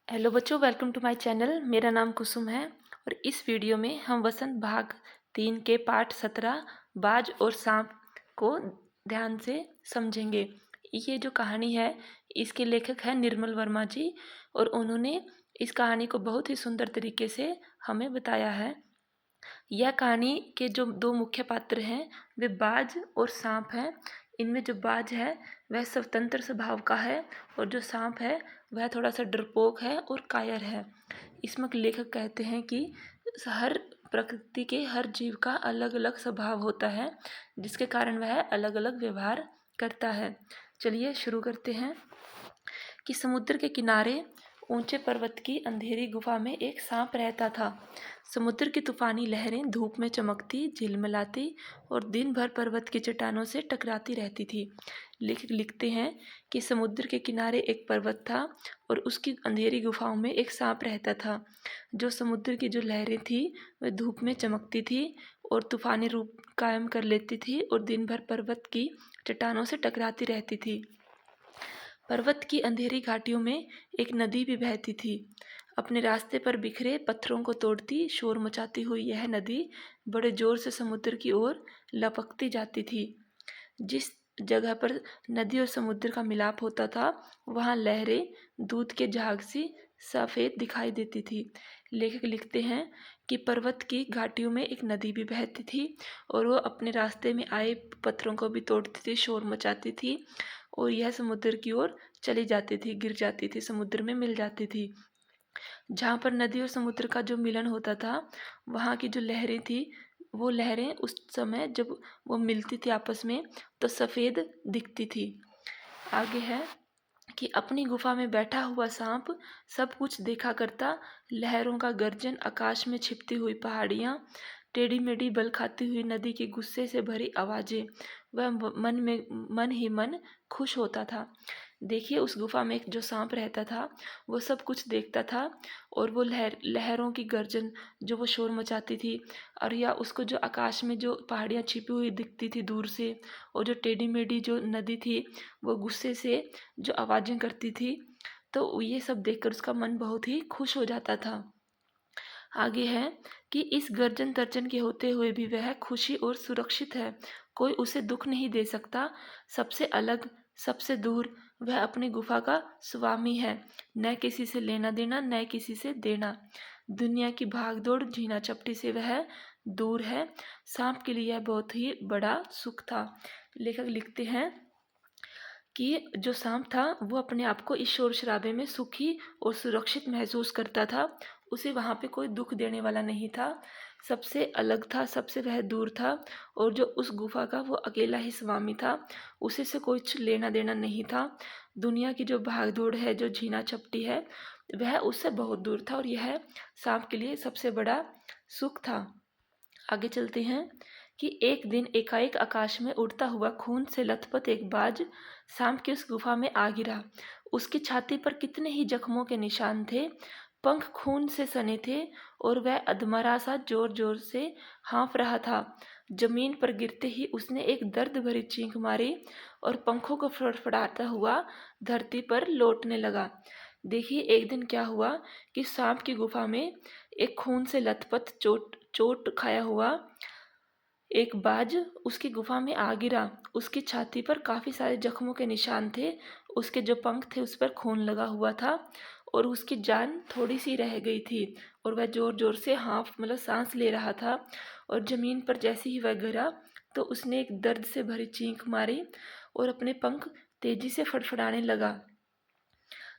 Hello बच्चों, welcome to my channel. मेरा नाम कुसुम है और इस वीडियो में हम वसंत भाग 3 के पाठ 17 बाज और सांप को ध्यान से समझेंगे। ये जो कहानी है इसके लेखक हैं निर्मल वर्मा जी और उन्होंने इस कहानी को बहुत ही सुंदर तरीके से हमें बताया है। यह कहानी के जो दो मुख्य पात्र हैं वे बाज और सांप हैं। इनमें जो बाज है वह स्वतंत्र स्वभाव का है और जो सांप है वह थोड़ा सा डरपोक है और कायर है। इसमें लेखक कहते हैं कि हर प्रकृति के हर जीव का अलग अलग स्वभाव होता है जिसके कारण वह अलग अलग व्यवहार करता है। चलिए शुरू करते हैं कि समुद्र के किनारे ऊंचे पर्वत की अंधेरी गुफा में एक सांप रहता था। समुद्र की तूफानी लहरें धूप में चमकती, झिलमिलाती और दिन भर पर्वत की चट्टानों से टकराती रहती थी। लेखक लिखते हैं कि समुद्र के किनारे एक पर्वत था और उसकी अंधेरी गुफाओं में एक सांप रहता था। जो समुद्र की जो लहरें थी वह धूप में चमकती थी और तूफानी रूप कायम कर लेती थी और दिन भर पर्वत की चट्टानों से टकराती रहती थी। पर्वत की अंधेरी घाटियों में एक नदी भी बहती थी। अपने रास्ते पर बिखरे पत्थरों को तोड़ती, शोर मचाती हुई यह नदी बड़े जोर से समुद्र की ओर लपकती जाती थी। जिस जगह पर नदी और समुद्र का मिलाप होता था वहाँ लहरें दूध के झाग सी सफ़ेद दिखाई देती थी। लेखक लिखते हैं कि पर्वत की घाटियों में एक नदी भी बहती थी और वो अपने रास्ते में आए पत्थरों को भी तोड़ती थी, शोर मचाती थी और यह समुद्र की ओर चली जाती थी, गिर जाती थी, समुद्र में मिल जाती थी। जहाँ पर नदी और समुद्र का जो मिलन होता था वहाँ की जो लहरें थी वो लहरें उस समय जब वो मिलती थी आपस में तो सफ़ेद दिखती थी। आगे है कि अपनी गुफा में बैठा हुआ सांप सब कुछ देखा करता। लहरों का गर्जन, आकाश में छिपती हुई पहाड़ियाँ, टेढ़ी मेढ़ी बल खाती हुई नदी की गुस्से से भरी आवाज़ें, वह मन ही मन खुश होता था। देखिए उस गुफा में एक जो सांप रहता था वो सब कुछ देखता था और वो लहरों की गर्जन जो वो शोर मचाती थी और या उसको जो आकाश में जो पहाड़ियाँ छिपी हुई दिखती थी दूर से और जो टेढ़ी मेढ़ी जो नदी थी वो गुस्से से जो आवाज़ें करती थी, तो ये सब देखकर उसका मन बहुत ही खुश हो जाता था। आगे है कि इस गर्जन तर्जन के होते हुए भी वह खुशी और सुरक्षित है। कोई उसे दुख नहीं दे सकता। सबसे अलग, सबसे दूर वह अपनी गुफा का स्वामी है। न किसी से लेना देना, न किसी से देना। दुनिया की भागदौड़ झीना चपटी से वह दूर है। सांप के लिए यह बहुत ही बड़ा सुख था। लेखक लिखते हैं कि जो सांप था वो अपने आप को इस शोर शराबे में सुखी और सुरक्षित महसूस करता था। उसे वहाँ पे कोई दुख देने वाला नहीं था। सबसे अलग था, सबसे वह दूर था और जो उस गुफा का वो अकेला ही स्वामी था। उसे से कुछ लेना देना नहीं था। दुनिया की जो भागदौड़ है, जो झीना झपटी है, वह उससे बहुत दूर था और यह सांप के लिए सबसे बड़ा सुख था। आगे चलते हैं कि एक दिन एकाएक आकाश में उड़ता हुआ खून से लथपथ एक बाज सांप की उस गुफा में आ गिरा। उसकी छाती पर कितने ही जख्मों के निशान थे, पंख खून से सने थे और वह अधमरा सा जोर जोर से हाँफ रहा था। जमीन पर गिरते ही उसने एक दर्द भरी चीख मारी और पंखों को फड़फड़ाता हुआ धरती पर लौटने लगा। देखिए एक दिन क्या हुआ कि सांप की गुफा में एक खून से लथपथ चोट चोट खाया हुआ एक बाज उसकी गुफा में आ गिरा। उसकी छाती पर काफ़ी सारे जख्मों के निशान थे, उसके जो पंख थे उस पर खून लगा हुआ था और उसकी जान थोड़ी सी रह गई थी और वह ज़ोर ज़ोर से हाँफ मतलब सांस ले रहा था। और ज़मीन पर जैसे ही वह गिरा तो उसने एक दर्द से भरी चीख मारी और अपने पंख तेजी से फड़फड़ाने लगा।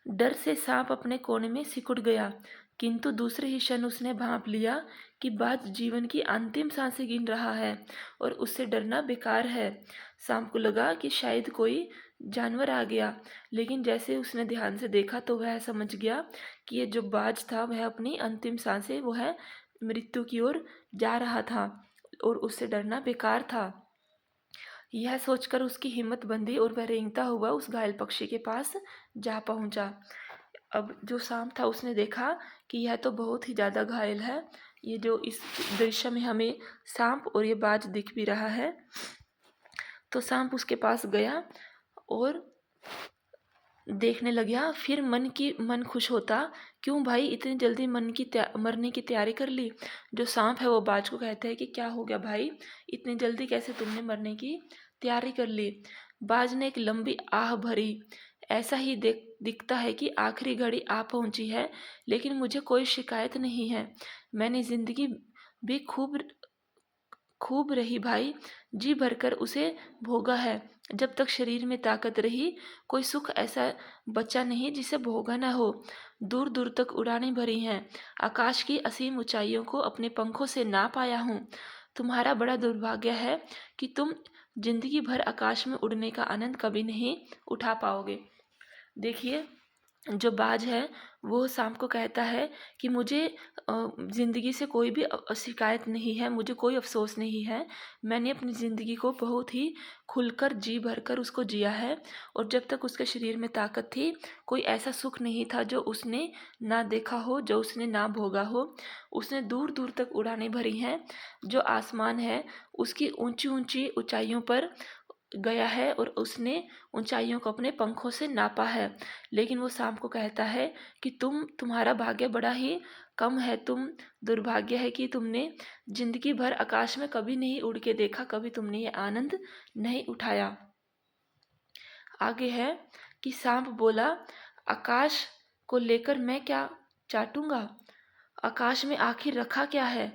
डर से सांप अपने कोने में सिकुड़ गया, किंतु दूसरे ही क्षण उसने भांप लिया कि बाज जीवन की अंतिम सांसें गिन रहा है और उससे डरना बेकार है। सांप को लगा कि शायद कोई जानवर आ गया, लेकिन जैसे उसने ध्यान से देखा तो वह समझ गया कि ये जो बाज था वह अपनी अंतिम सांसें वो है मृत्यु की ओर जा रहा था और उससे डरना बेकार था। यह सोचकर उसकी हिम्मत बंधी और वह रेंगता हुआ उस घायल पक्षी के पास जा पहुंचा। अब जो सांप था उसने देखा कि यह तो बहुत ही ज़्यादा घायल है। ये जो इस दृश्य में हमें सांप और ये बाज दिख भी रहा है, तो सांप उसके पास गया और देखने लगा। फिर मन खुश होता, क्यों भाई इतनी जल्दी मरने की तैयारी कर ली। जो सांप है वो बाज को कहता है कि क्या हो गया भाई, इतनी जल्दी कैसे तुमने मरने की तैयारी कर ली। बाज ने एक लंबी आह भरी। ऐसा ही दिखता है कि आखिरी घड़ी आ पहुंची है, लेकिन मुझे कोई शिकायत नहीं है। मैंने जिंदगी भी खूब खूब रही भाई, जी भरकर उसे भोगा है। जब तक शरीर में ताकत रही, कोई सुख ऐसा बचा नहीं जिसे भोगा न हो। दूर दूर तक उड़ानें भरी हैं, आकाश की असीम ऊंचाइयों को अपने पंखों से ना पाया हूँ। तुम्हारा बड़ा दुर्भाग्य है कि तुम जिंदगी भर आकाश में उड़ने का आनंद कभी नहीं उठा पाओगे। देखिए, जो बाज है वो सांप को कहता है कि मुझे ज़िंदगी से कोई भी शिकायत नहीं है, मुझे कोई अफसोस नहीं है। मैंने अपनी ज़िंदगी को बहुत ही खुलकर जी भरकर उसको जिया है, और जब तक उसके शरीर में ताकत थी, कोई ऐसा सुख नहीं था जो उसने ना देखा हो, जो उसने ना भोगा हो। उसने दूर दूर तक उड़ानें भरी हैं। जो आसमान है उसकी ऊंची ऊंची ऊंचाइयों पर गया है, और उसने ऊंचाइयों को अपने पंखों से नापा है। लेकिन वो सांप को कहता है कि तुम्हारा भाग्य बड़ा ही कम है। तुम दुर्भाग्य है कि तुमने जिंदगी भर आकाश में कभी नहीं उड़ के देखा, कभी तुमने ये आनंद नहीं उठाया। आगे है कि सांप बोला, आकाश को लेकर मैं क्या चाटूंगा। आकाश में आखिर रखा क्या है।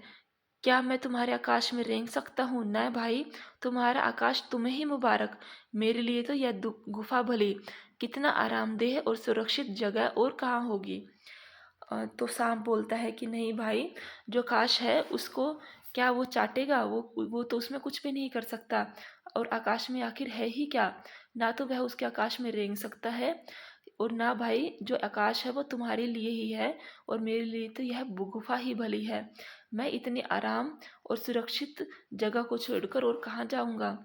क्या मैं तुम्हारे आकाश में रेंग सकता हूँ। न भाई, तुम्हारा आकाश तुम्हें ही मुबारक। मेरे लिए तो यह गुफा भली कितना आरामदेह और सुरक्षित जगह और कहाँ होगी। तो सांप बोलता है कि नहीं भाई, जो आकाश है उसको क्या वो चाटेगा, वो तो उसमें कुछ भी नहीं कर सकता। और आकाश में आखिर है ही क्या। ना तो वह उसके आकाश में रेंग सकता है, और ना भाई जो आकाश है वो तुम्हारे लिए ही है, और मेरे लिए तो यह गुफा ही भली है। मैं इतनी आराम और सुरक्षित जगह को छोड़कर और कहाँ जाऊंगा।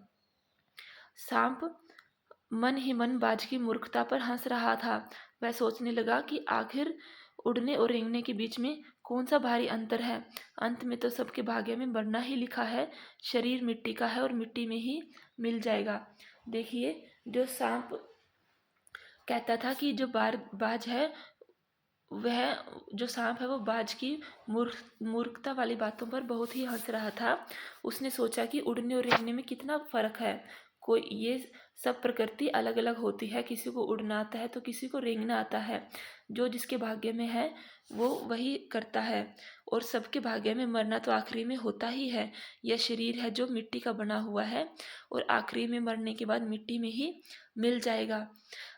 सांप मन ही मन बाज की मूर्खता पर हंस रहा था। वह सोचने लगा कि आखिर उड़ने और रेंगने के बीच में कौन सा भारी अंतर है। अंत में तो सबके भाग्य में मरना ही लिखा है। शरीर मिट्टी का है और मिट्टी में ही मिल जाएगा। देखिए, जो सांप कहता था कि जो बाज है, वह जो सांप है वो बाज की मूर्खता वाली बातों पर बहुत ही हंस रहा था। उसने सोचा कि उड़ने और रेंगने में कितना फर्क है। कोई ये सब प्रकृति अलग अलग होती है, किसी को उड़ना आता है तो किसी को रेंगना आता है। जो जिसके भाग्य में है वो वही करता है, और सबके भाग्य में मरना तो आखिरी में होता ही है। यह शरीर है जो मिट्टी का बना हुआ है, और आखिरी में मरने के बाद मिट्टी में ही मिल जाएगा।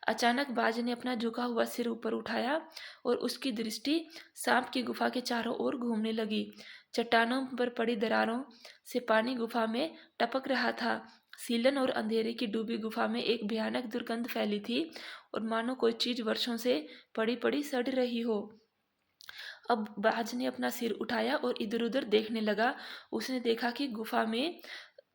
अचानक बाज ने अपना झुका हुआ सिर ऊपर उठाया, और उसकी दृष्टि सांप की गुफा के चारों ओर घूमने लगी। चट्टानों पर पड़ी दरारों से पानी गुफा में टपक रहा था। सीलन और अंधेरे की डूबी गुफा में एक भयानक दुर्गंध फैली थी, और मानो कोई चीज वर्षों से पड़ी पड़ी सड़ रही हो। अब बाज ने अपना सिर उठाया और इधर उधर देखने लगा। उसने देखा कि गुफा में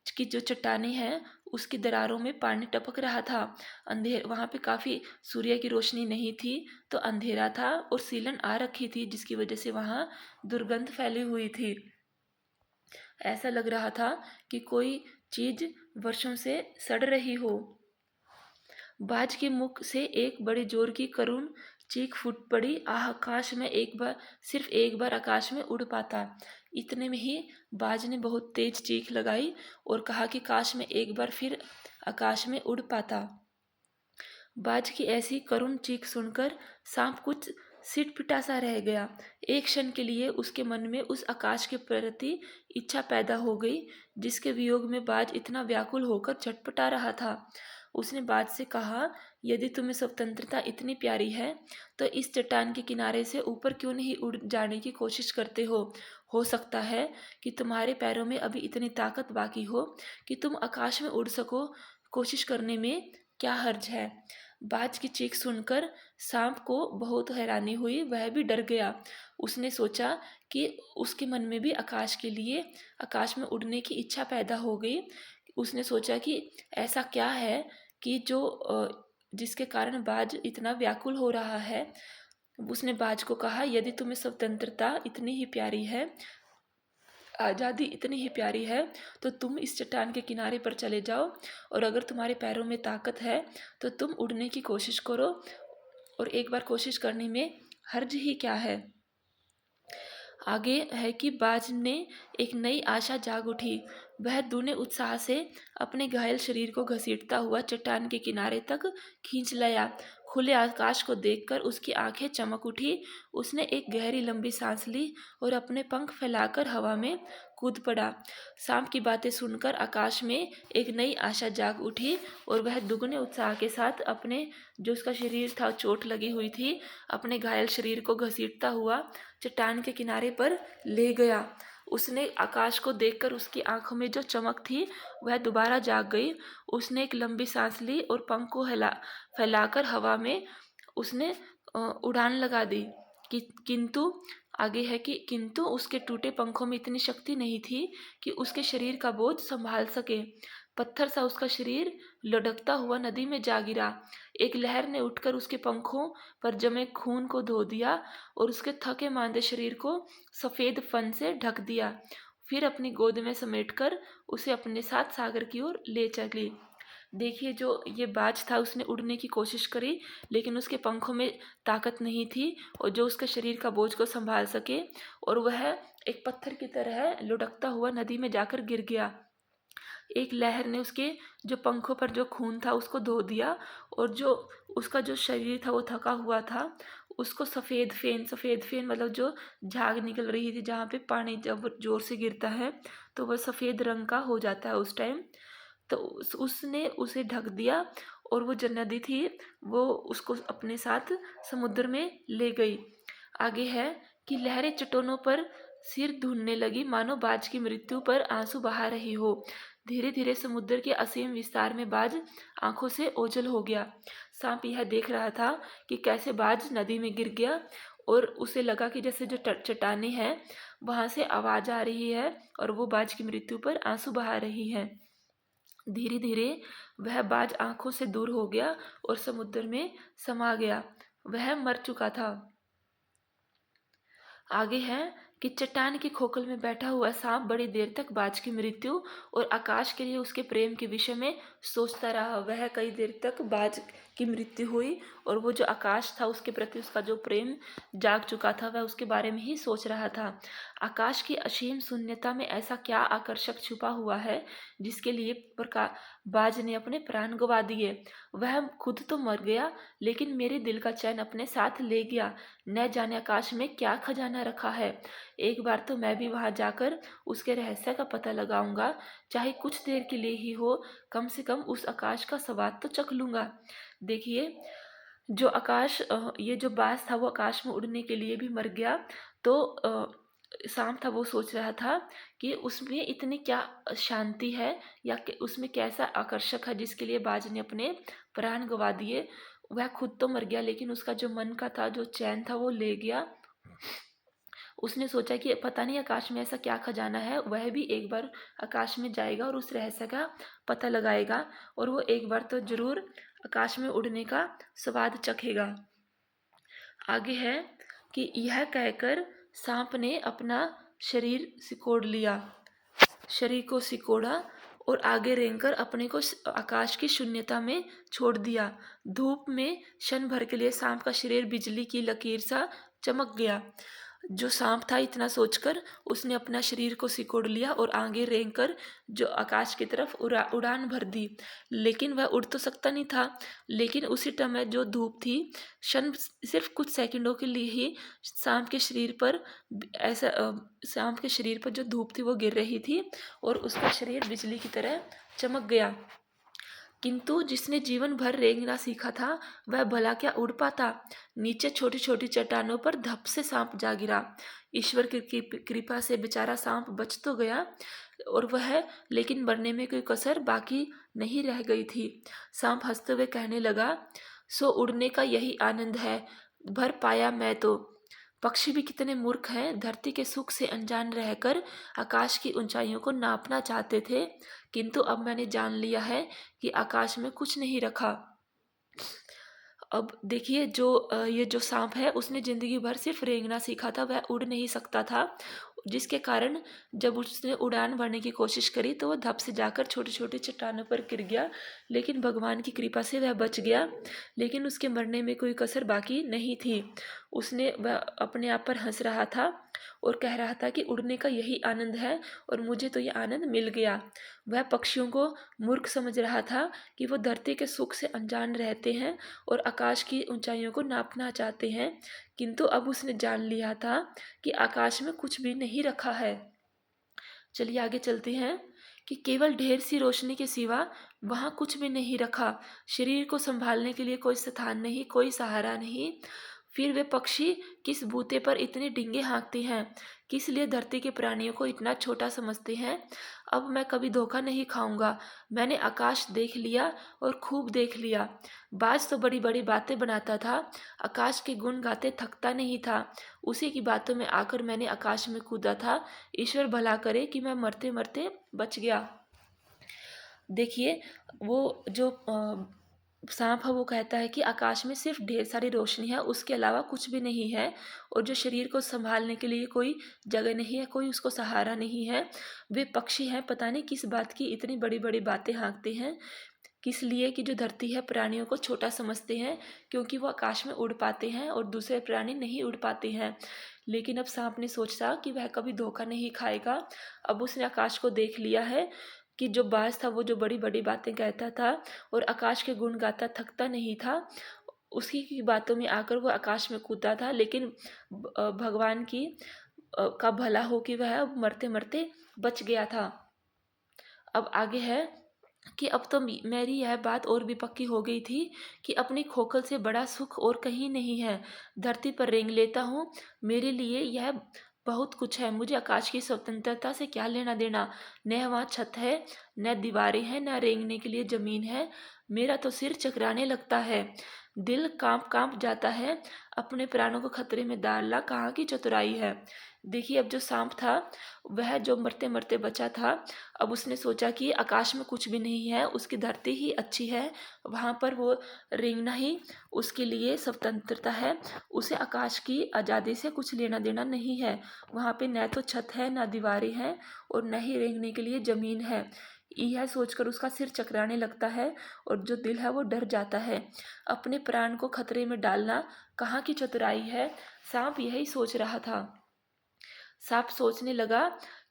की जो चट्टानें हैं उसकी दरारों में पानी टपक रहा था। अंधेर वहाँ पे काफ़ी सूर्य की रोशनी नहीं थी, तो अंधेरा था, और सीलन आ रखी थी जिसकी वजह से वहाँ दुर्गंध फैली हुई थी। ऐसा लग रहा था कि कोई चीज वर्षों से सड़ रही हो। बाज के मुख से एक बड़े जोर की करुण चीख फूट पड़ी। आह, आकाश में एक बार, सिर्फ एक बार आकाश में उड़ पाता। इतने में ही बाज ने बहुत तेज चीख लगाई और कहा कि काश में एक बार फिर आकाश में उड़ पाता। बाज की ऐसी करुण चीख सुनकर सांप कुछ सिटपिटा सा रह गया। एक क्षण के लिए उसके मन में उस आकाश के प्रति इच्छा पैदा हो गई जिसके वियोग में बाज इतना व्याकुल होकर छटपटा रहा था। उसने बाज से कहा, यदि तुम्हें स्वतंत्रता इतनी प्यारी है तो इस चट्टान के किनारे से ऊपर क्यों नहीं उड़ जाने की कोशिश करते हो सकता है कि तुम्हारे पैरों में अभी इतनी ताकत बाकी हो कि तुम आकाश में उड़ सको। कोशिश करने में क्या हर्ज है। बाज की चीख सुनकर सांप को बहुत हैरानी हुई, वह भी डर गया। उसने सोचा कि उसके मन में भी आकाश के लिए, आकाश में उड़ने की इच्छा पैदा हो गई। उसने सोचा कि ऐसा क्या है कि जो जिसके कारण बाज इतना व्याकुल हो रहा है। उसने बाज को कहा, यदि तुम्हें स्वतंत्रता इतनी ही प्यारी है, आज़ादी इतनी ही प्यारी है, तो तुम इस चट्टान के किनारे पर चले जाओ, और अगर तुम्हारे पैरों में ताकत है तो तुम उड़ने की कोशिश करो और एक बार कोशिश करने में हर्ज ही क्या है। आगे है कि बाज ने एक नई आशा जाग उठी। वह दूने उत्साह से अपने घायल शरीर को घसीटता हुआ चट्टान के किनारे तक खींच लाया। खुले आकाश को देखकर उसकी आंखें चमक उठी। उसने एक गहरी लंबी सांस ली और अपने पंख फैलाकर हवा में कूद पड़ा। सांप की बातें सुनकर आकाश में एक नई आशा जाग उठी और वह दुगने उत्साह के साथ अपने जो उसका शरीर था, चोट लगी हुई थी, अपने घायल शरीर को घसीटता हुआ चट्टान के किनारे पर ले गया। उसने आकाश को देखकर उसकी आंखों में जो चमक थी वह दोबारा जाग गई। उसने एक लंबी सांस ली और पंख को फैलाकर हवा में उसने उड़ान लगा दी। किंतु आगे है कि किंतु उसके टूटे पंखों में इतनी शक्ति नहीं थी कि उसके शरीर का बोझ संभाल सके। पत्थर सा उसका शरीर लुढ़कता हुआ नदी में जा गिरा। एक लहर ने उठकर उसके पंखों पर जमे खून को धो दिया और उसके थके मांदे शरीर को सफ़ेद फन से ढक दिया। फिर अपनी गोद में समेटकर उसे अपने साथ सागर की ओर ले चली। देखिए, जो ये बाज था उसने उड़ने की कोशिश करी, लेकिन उसके पंखों में ताकत नहीं थी और जो उसके शरीर का बोझ को संभाल सके, और वह एक पत्थर की तरह लुढ़कता हुआ नदी में जाकर गिर गया। एक लहर ने उसके जो पंखों पर जो खून था उसको धो दिया और जो उसका जो शरीर था वो थका हुआ था, उसको सफ़ेद फेन मतलब जो झाग निकल रही थी, जहाँ पे पानी जब ज़ोर से गिरता है तो वह सफ़ेद रंग का हो जाता है उस टाइम। तो उसने उसे ढक दिया और वो जो नदी थी वो उसको अपने साथ समुद्र में ले गई। आगे है कि लहरें चट्टानों पर सिर धुनने लगी, मानो बाज की मृत्यु पर आंसू बहा रही हो। धीरे धीरे समुद्र के असीम विस्तार में बाज आंखों से ओझल हो गया। सांप यह देख रहा था कि कैसे बाज नदी में गिर गया और उसे लगा कि जैसे जो चट्टानें हैं वहां से आवाज आ रही है और वो बाज की मृत्यु पर आंसू बहा रही है। धीरे धीरे वह बाज आंखों से दूर हो गया और समुद्र में समा गया। वह मर चुका था। आगे है कि चट्टान की खोखल में बैठा हुआ सांप बड़ी देर तक बाज की मृत्यु और आकाश के लिए उसके प्रेम के विषय में सोचता रहा। वह कई देर तक बाज की मृत्यु हुई और वो जो आकाश था उसके प्रति उसका जो प्रेम जाग चुका था वह उसके बारे में ही सोच रहा था। आकाश की असीम शून्यता में ऐसा क्या आकर्षक छुपा हुआ है जिसके लिए बाज ने अपने प्राण गंवा दिए। वह खुद तो मर गया, लेकिन मेरे दिल का चैन अपने साथ ले गया। न जाने आकाश में क्या खजाना रखा है। एक बार तो मैं भी वहां जाकर उसके रहस्य का पता लगाऊंगा, चाहे कुछ देर के लिए ही हो, कम से कम उस आकाश का स्वाद तो चख लूंगा। देखिए, जो ये जो बाज था वो आकाश में उड़ने के लिए भी मर गया। तो सांप था वो सोच रहा था कि उसमें इतनी क्या शांति है या कि उसमें कैसा आकर्षक है जिसके लिए बाज ने अपने प्राण गंवा दिए। वह खुद तो मर गया, लेकिन उसका जो मन का था जो चैन था वो ले गया। उसने सोचा कि पता नहीं आकाश में ऐसा क्या खजाना है। वह भी एक बार आकाश में जाएगा और उस रहस्य का पता लगाएगा और वो एक बार तो जरूर आकाश में उड़ने का स्वाद चखेगा। आगे है कि यह कहकर सांप ने अपना शरीर सिकोड़ लिया, शरीर को सिकोड़ा और आगे रेंगकर अपने को आकाश की शून्यता में छोड़ दिया। धूप में क्षण भर के लिए सांप का शरीर बिजली की लकीर सा चमक गया। जो सांप था इतना सोचकर उसने अपना शरीर को सिकोड़ लिया और आगे रेंगकर जो आकाश की तरफ उड़ान भर दी। लेकिन वह उड़ तो सकता नहीं था, लेकिन उसी समय जो धूप थी क्षण सिर्फ कुछ सेकंडों के लिए ही सांप के शरीर पर ऐसा सांप के शरीर पर जो धूप थी वो गिर रही थी और उसका शरीर बिजली की तरह चमक गया। किंतु जिसने जीवन भर रेंगना सीखा था वह भला क्या उड़ पाता। नीचे छोटी छोटी चट्टानों पर धप से सांप जा गिरा। ईश्वर की कृपा से बेचारा सांप बच तो गया और वह लेकिन मरने में कोई कसर बाकी नहीं रह गई थी। सांप हंसते हुए कहने लगा, सो उड़ने का यही आनंद है, भर पाया मैं तो। पक्षी भी कितने मूर्ख हैं, धरती के सुख से अनजान रहकर आकाश की ऊंचाइयों को नापना चाहते थे, किंतु अब मैंने जान लिया है कि आकाश में कुछ नहीं रखा। अब देखिए, ये जो सांप है उसने जिंदगी भर सिर्फ रेंगना सीखा था, वह उड़ नहीं सकता था। जिसके कारण जब उसने उड़ान भरने की कोशिश करी तो वह धप से जाकर छोटे छोटे चट्टानों पर गिर गया, लेकिन भगवान की कृपा से वह बच गया। लेकिन उसके मरने में कोई कसर बाकी नहीं थी। वह अपने आप पर हंस रहा था और कह रहा था कि उड़ने का यही आनंद है और मुझे तो ये आनंद मिल गया। वह पक्षियों को मूर्ख समझ रहा था कि वो धरती के सुख से अनजान रहते हैं और आकाश की ऊंचाइयों को नापना चाहते हैं, किंतु अब उसने जान लिया था कि आकाश में कुछ भी नहीं रखा है। चलिए आगे चलते हैं कि केवल ढेर सी रोशनी के सिवा वहाँ कुछ भी नहीं रखा। शरीर को संभालने के लिए कोई स्थान नहीं, कोई सहारा नहीं। फिर वे पक्षी किस बूते पर इतने डींगे हाँकते हैं, किस लिए धरती के प्राणियों को इतना छोटा समझते हैं। अब मैं कभी धोखा नहीं खाऊंगा। मैंने आकाश देख लिया और खूब देख लिया। बाज तो बड़ी बड़ी बातें बनाता था, आकाश के गुण गाते थकता नहीं था। उसी की बातों में आकर मैंने आकाश में कूदा था। ईश्वर भला करे कि मैं मरते मरते बच गया। देखिए, वो जो सांप है वो कहता है कि आकाश में सिर्फ ढेर सारी रोशनी है, उसके अलावा कुछ भी नहीं है। और जो शरीर को संभालने के लिए कोई जगह नहीं है, कोई उसको सहारा नहीं है। वे पक्षी हैं, पता नहीं किस बात की इतनी बड़ी बड़ी बातें हाँकते हैं। किस लिए कि जो धरती है प्राणियों को छोटा समझते हैं, क्योंकि वो आकाश में उड़ पाते हैं और दूसरे प्राणी नहीं उड़ पाते हैं। लेकिन अब सांप ने सोचा कि वह कभी धोखा नहीं खाएगा। अब उसने आकाश को देख लिया है कि जो बाज था वो जो बड़ी बड़ी बातें कहता था और आकाश के गुण गाता थकता नहीं था, उसी की बातों में आकर वो आकाश में कूदा था। लेकिन भगवान का भला हो कि वह अब मरते मरते बच गया था। अब आगे है कि अब तो मेरी यह बात और भी पक्की हो गई थी कि अपनी खोखल से बड़ा सुख और कहीं नहीं है। धरती पर रेंग लेता हूँ, मेरे लिए यह बहुत कुछ है। मुझे आकाश की स्वतंत्रता से क्या लेना देना। न वहाँ छत है, न दीवारें हैं, न रेंगने के लिए जमीन है। मेरा तो सिर चकराने लगता है, दिल कांप कांप जाता है। अपने प्राणों को खतरे में डालना कहाँ की चतुराई है। देखिए, अब जो सांप था वह जो मरते मरते बचा था, अब उसने सोचा कि आकाश में कुछ भी नहीं है, उसकी धरती ही अच्छी है, वहाँ पर वो रेंगना ही उसके लिए स्वतंत्रता है। उसे आकाश की आज़ादी से कुछ लेना देना नहीं है। वहाँ पे न तो छत है, न दीवारें हैं और न ही रेंगने के लिए ज़मीन है। यह सोचकर उसका सिर चकराने लगता है और जो दिल है वो डर जाता है। अपने प्राण को खतरे में डालना कहाँ की चतुराई है। सांप यही सोच रहा था। सांप सोचने लगा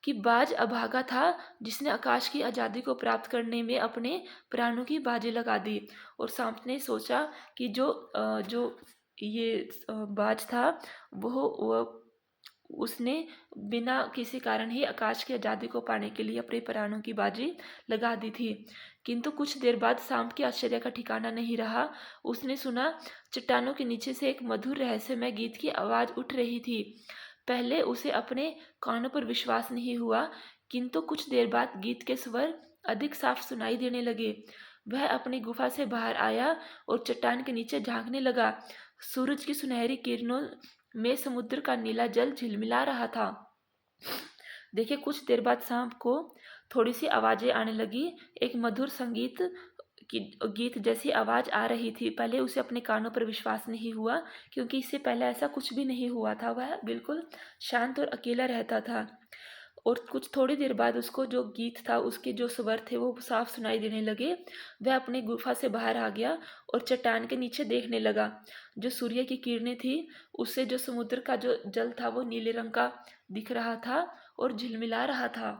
कि बाज अभागा था, जिसने आकाश की आज़ादी को प्राप्त करने में अपने प्राणों की बाजी लगा दी। और सांप ने सोचा कि जो ये बाज था वो उसने बिना किसी कारण ही आकाश की आज़ादी को पाने के लिए अपने प्राणों की बाजी लगा दी थी। किंतु कुछ देर बाद सांप के आश्चर्य का ठिकाना नहीं रहा। उसने सुना चट्टानों के नीचे से एक मधुर रहस्यमय गीत की आवाज़ उठ रही थी। पहले उसे अपने कानों पर विश्वास नहीं हुआ, किंतु कुछ देर बाद गीत के स्वर अधिक साफ सुनाई देने लगे। वह अपनी गुफा से बाहर आया और चट्टान के नीचे झांकने लगा। सूरज की सुनहरी किरणों में समुद्र का नीला जल झिलमिला रहा था। देखिए, कुछ देर बाद सांप को थोड़ी सी आवाजें आने लगी। एक मधुर संगीत की गीत जैसी आवाज आ रही थी। पहले उसे अपने कानों पर विश्वास नहीं हुआ, क्योंकि इससे पहले ऐसा कुछ भी नहीं हुआ था। वह बिल्कुल शांत और अकेला रहता था। और कुछ थोड़ी देर बाद उसको जो गीत था, उसके जो स्वर थे वो साफ सुनाई देने लगे। वह अपनी गुफा से बाहर आ गया और चट्टान के नीचे देखने लगा। जो सूर्य की किरणें थी उससे जो समुद्र का जो जल था वो नीले रंग का दिख रहा था और झिलमिला रहा था।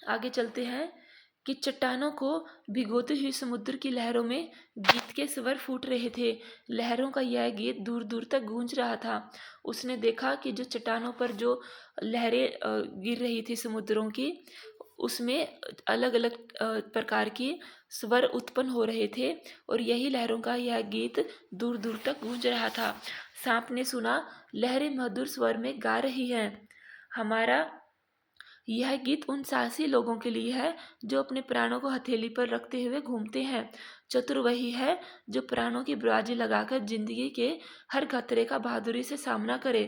आगे चलते हैं कि चट्टानों को भिगोती हुई समुद्र की लहरों में गीत के स्वर फूट रहे थे। लहरों का यह गीत दूर दूर तक गूंज रहा था। उसने देखा कि जो चट्टानों पर जो लहरें गिर रही थी समुद्रों की, उसमें अलग अलग प्रकार की स्वर उत्पन्न हो रहे थे और यही लहरों का यह गीत दूर दूर तक गूंज रहा था। सांप ने सुना, लहरें मधुर स्वर में गा रही हैं। हमारा यह गीत उन साहसी लोगों के लिए है जो अपने प्राणों को हथेली पर रखते हुए घूमते हैं। चतुर वही है जो प्राणों की बाजी लगाकर जिंदगी के हर खतरे का बहादुरी से सामना करे।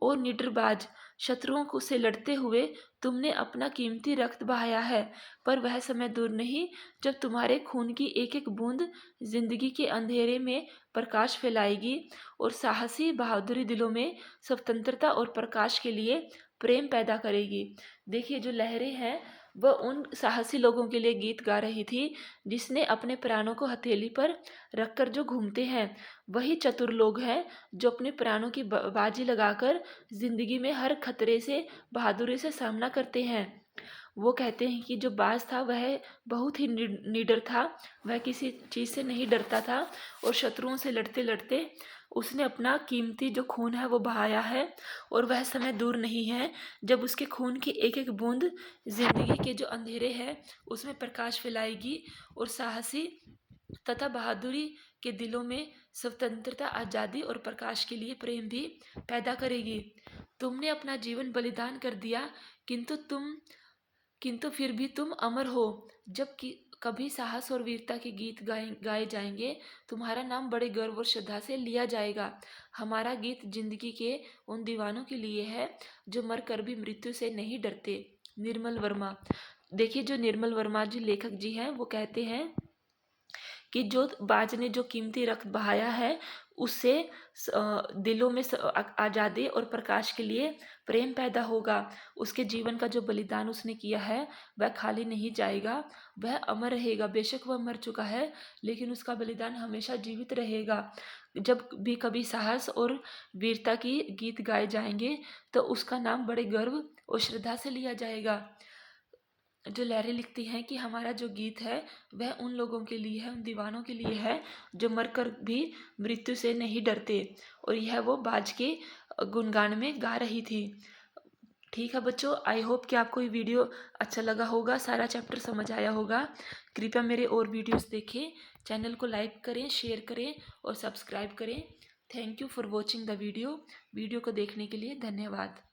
ओ निडरबाज, शत्रुओं को से लड़ते हुए तुमने अपना कीमती रक्त बहाया है, पर वह समय दूर नहीं जब तुम्हारे खून की एक एक बूंद जिंदगी के अंधेरे में प्रकाश फैलाएगी और साहसी बहादुरी दिलों में स्वतंत्रता और प्रकाश के लिए प्रेम पैदा करेगी। देखिए जो लहरें हैं वह उन साहसी लोगों के लिए गीत गा रही थी जिसने अपने प्राणों को हथेली पर रखकर जो घूमते हैं। वही चतुर लोग हैं जो अपने प्राणों की बाजी लगाकर जिंदगी में हर खतरे से बहादुरी से सामना करते हैं। वो कहते हैं कि जो बाज था वह बहुत ही निडर था, वह किसी चीज़ से नहीं डरता था और शत्रुओं से लड़ते लड़ते उसने अपना कीमती जो खून है वो बहाया है। और वह समय दूर नहीं है जब उसके खून की एक एक बूंद जिंदगी के जो अंधेरे हैं उसमें प्रकाश फैलाएगी और साहसी तथा बहादुरी के दिलों में स्वतंत्रता, आज़ादी और प्रकाश के लिए प्रेम भी पैदा करेगी। तुमने अपना जीवन बलिदान कर दिया, किंतु फिर भी तुम अमर हो। जब कि कभी साहस और वीरता के गीत गाए जाएंगे, तुम्हारा नाम बड़े गर्व और श्रद्धा से लिया जाएगा। हमारा गीत जिंदगी के उन दीवानों के लिए है जो मर कर भी मृत्यु से नहीं डरते। निर्मल वर्मा। देखिए जो निर्मल वर्मा जी लेखक जी हैं वो कहते हैं कि जो बाज ने जो कीमती रक्त बहाया है उससे दिलों में आज़ादी और प्रकाश के लिए प्रेम पैदा होगा। उसके जीवन का जो बलिदान उसने किया है वह खाली नहीं जाएगा, वह अमर रहेगा। बेशक वह मर चुका है लेकिन उसका बलिदान हमेशा जीवित रहेगा। जब भी कभी साहस और वीरता की गीत गाए जाएंगे तो उसका नाम बड़े गर्व और श्रद्धा से लिया जाएगा। जो लहरें लिखती हैं कि हमारा जो गीत है वह उन लोगों के लिए है, उन दीवानों के लिए है जो मरकर भी मृत्यु से नहीं डरते। और यह वो बाज के गुणगान में गा रही थी। ठीक है बच्चों, आई होप कि आपको ये वीडियो अच्छा लगा होगा, सारा चैप्टर समझ आया होगा। कृपया मेरे और वीडियोस देखें, चैनल को लाइक करें, शेयर करें और सब्सक्राइब करें। Thank you for watching the video को देखने के लिए धन्यवाद।